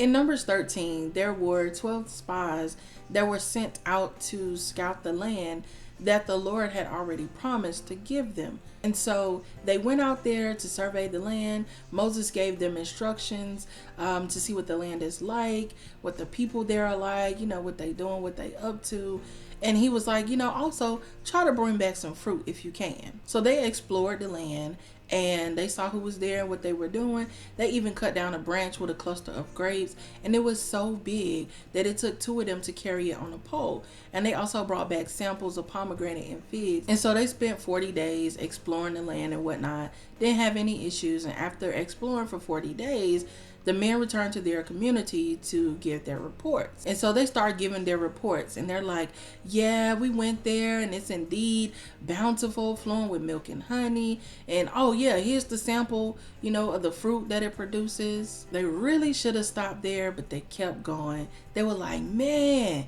In Numbers 13, there were 12 spies that were sent out to scout the land that the Lord had already promised to give them. And so they went out there to survey the land. Moses gave them instructions to see what the land is like, what the people there are like, what they doing, what they up to. And he was like, also try to bring back some fruit if you can. So they explored the land and they saw who was there and what they were doing. They even cut down a branch with a cluster of grapes, and it was so big that it took 2 of them to carry it on a pole. And they also brought back samples of pomegranate and figs. And so they spent 40 days exploring the land and whatnot. Didn't have any issues. And after exploring for 40 days, the men returned to their community to give their reports. And so they started giving their reports, and they're like, yeah, we went there and it's indeed bountiful, flowing with milk and honey. And oh yeah, here's the sample, of the fruit that it produces. They really should have stopped there, but they kept going. They were like, man,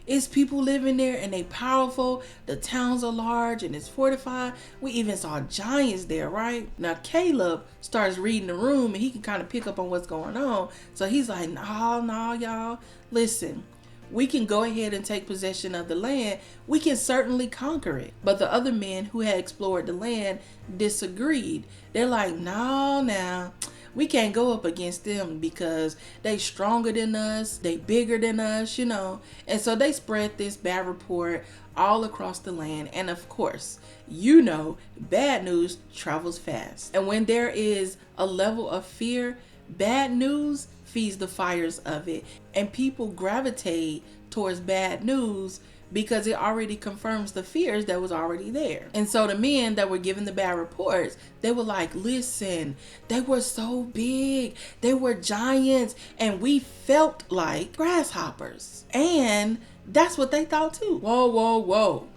it's people living there and they powerful. The towns are large and it's fortified. We even saw giants there, right? Now Caleb starts reading the room and he can kind of pick up on what's going on. So he's like, no, y'all. Listen, we can go ahead and take possession of the land. We can certainly conquer it. But the other men who had explored the land disagreed. They're like, no, now. We can't go up against them because they stronger than us, they bigger than us, And so they spread this bad report all across the land. And of course, bad news travels fast. And when there is a level of fear, bad news feeds the fires of it. And people gravitate towards bad news because it already confirms the fears that was already there. And so the men that were giving the bad reports, they were like, listen, they were so big. They were giants and we felt like grasshoppers. And that's what they thought too. Whoa.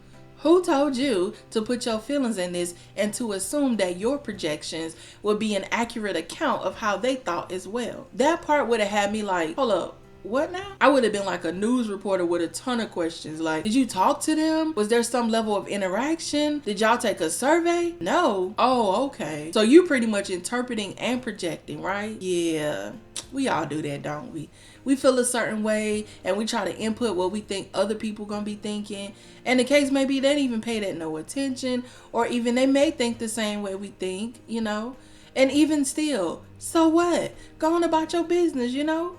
Who told you to put your feelings in this and to assume that your projections would be an accurate account of how they thought as well? That part would have had me like, hold up. What now? I would have been like a news reporter with a ton of questions. Like, did you talk to them? Was there some level of interaction? Did y'all take a survey? No. Oh, okay. So you pretty much interpreting and projecting, right? Yeah, we all do that, don't we? We feel a certain way and we try to input what we think other people gonna be thinking. And the case may be they didn't even pay that no attention, or even they may think the same way we think, And even still, so what? Go on about your business,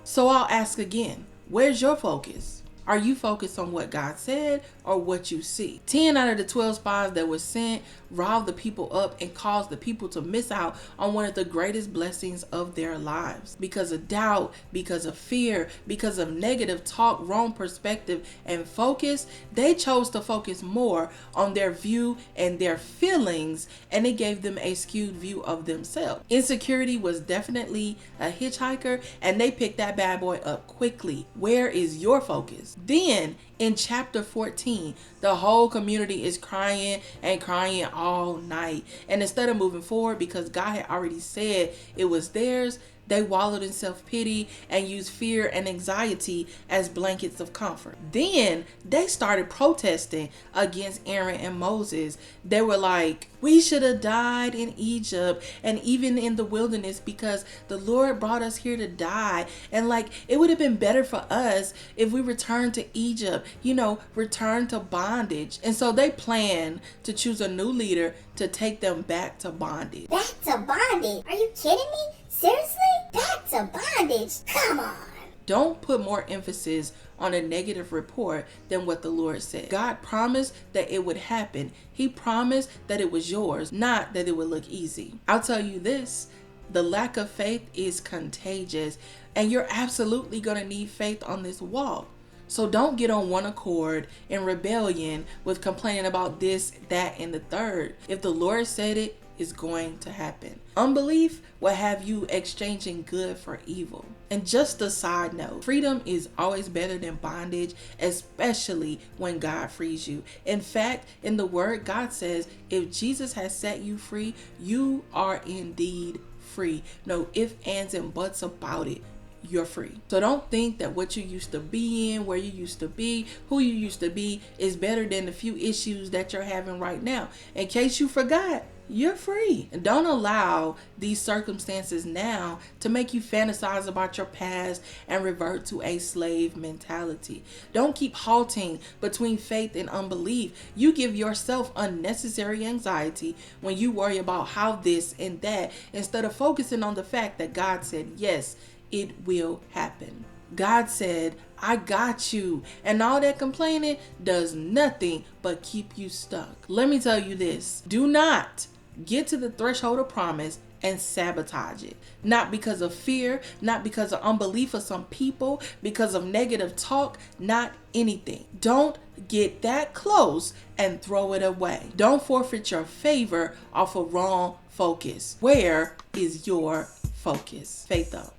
So I'll ask again, where's your focus? Are you focused on what God said or what you see? 10 out of the 12 spies that were sent riled the people up and caused the people to miss out on one of the greatest blessings of their lives. Because of doubt, because of fear, because of negative talk, wrong perspective, and focus, they chose to focus more on their view and their feelings, and it gave them a skewed view of themselves. Insecurity was definitely a hitchhiker, and they picked that bad boy up quickly. Where is your focus? Then in chapter 14, the whole community is crying and crying all night. And instead of moving forward, because God had already said it was theirs, they wallowed in self-pity and used fear and anxiety as blankets of comfort. Then they started protesting against Aaron and Moses. They were like, we should have died in Egypt and even in the wilderness because the Lord brought us here to die. And it would have been better for us if we returned to Egypt, return to bondage. And so they planned to choose a new leader to take them back to bondage. Back to bondage? Are you kidding me? Seriously? Back to bondage? Come on. Don't put more emphasis on a negative report than what the Lord said. God promised that it would happen. He promised that it was yours, not that it would look easy. I'll tell you this, the lack of faith is contagious, and you're absolutely going to need faith on this walk. So don't get on one accord in rebellion with complaining about this, that, and the third. If the Lord said it, it's going to happen. Unbelief will have you exchanging good for evil. And just a side note, freedom is always better than bondage, especially when God frees you. In fact, in the word, God says, if Jesus has set you free, you are indeed free. No ifs, ands, and buts about it. You're free. So don't think that what you used to be in, where you used to be, who you used to be is better than the few issues that you're having right now. In case you forgot, you're free. And don't allow these circumstances now to make you fantasize about your past and revert to a slave mentality. Don't keep halting between faith and unbelief. You give yourself unnecessary anxiety when you worry about how this and that instead of focusing on the fact that God said, yes, it will happen. God said, I got you. And all that complaining does nothing but keep you stuck. Let me tell you this. Do not get to the threshold of promise and sabotage it. Not because of fear, not because of unbelief of some people, because of negative talk, not anything. Don't get that close and throw it away. Don't forfeit your favor off of wrong focus. Where is your focus? Faith up.